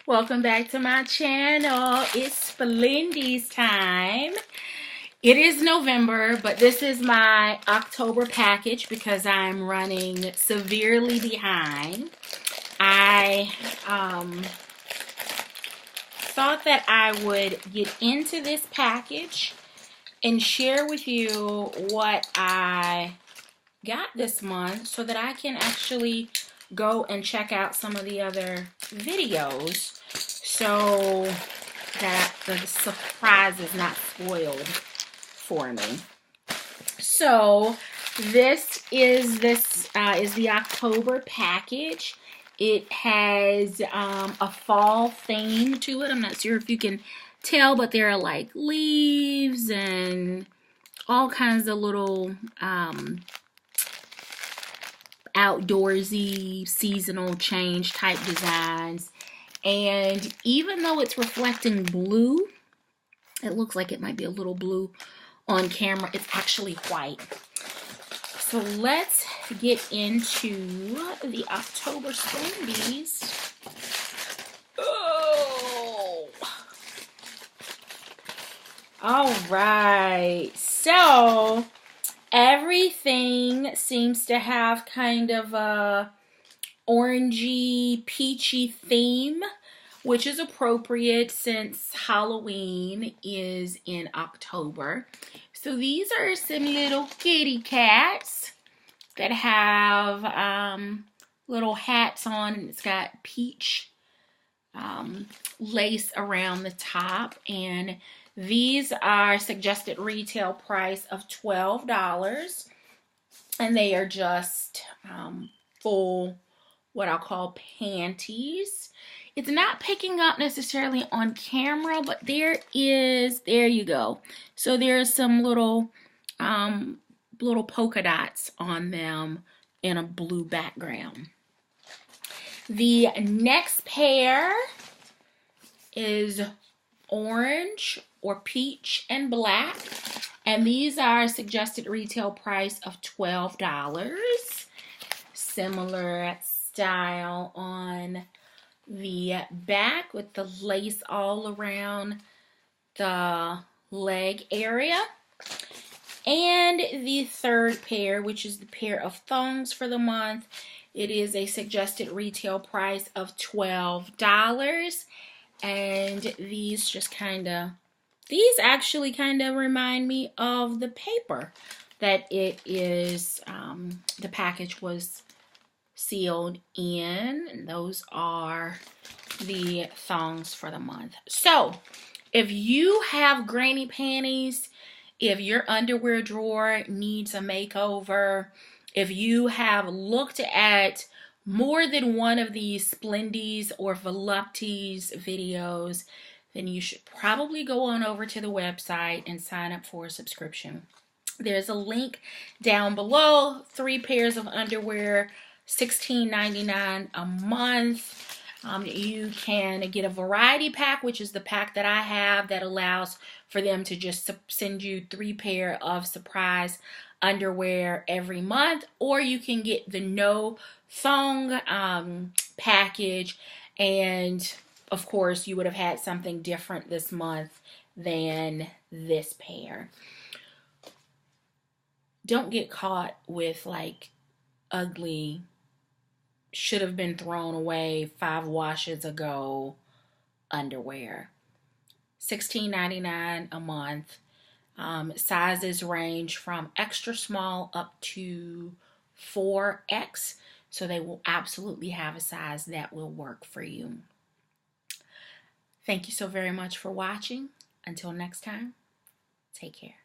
Welcome back to my channel. It's Splendies time. It is November, but this is my October package because I'm running severely behind. I thought that I would get into this package and share with you what I got this month so that I can actually go and check out some of the other videos so that the surprise is not spoiled for me. So this is the October package. It has a fall theme to it. I'm not sure if you can tell, but there are like leaves and all kinds of little outdoorsy seasonal change type designs. And even though it's reflecting blue, it looks like it might be a little blue on camera. It's actually white. So let's get into the October Splendies. Oh! All right. So everything seems to have kind of a orangey, peachy theme, which is appropriate since Halloween is in October. So these are some little kitty cats that have little hats on, and it's got peach lace around the top. And these are suggested retail price of $12, and they are just full what I'll call panties. It's not picking up necessarily on camera, but there you go. So there's some little polka dots on them in a blue background. The next pair is orange or peach and black, and these are suggested retail price of $12. Similar style on the back with the lace all around the leg area. And the third pair, which is the pair of thongs for the month, it is a suggested retail price of $12. And these actually kind of remind me of the paper that it is, the package was sealed in. And those are the thongs for the month. So if you have granny panties, if your underwear drawer needs a makeover, if you have looked at more than one of these Splendies or Volupties videos, then you should probably go on over to the website and sign up for a subscription. There's a link down below. 3 pairs of underwear, $16.99 a month. You can get a variety pack, which is the pack that I have that allows for them to just send you 3 pair of surprise underwear every month, or you can get the no thong package, and of course you would have had something different this month than this pair. Don't get caught with like ugly, should have been thrown away 5 washes ago underwear. $16.99 a month. Sizes range from extra small up to 4X, so they will absolutely have a size that will work for you. Thank you so very much for watching. Until next time, take care.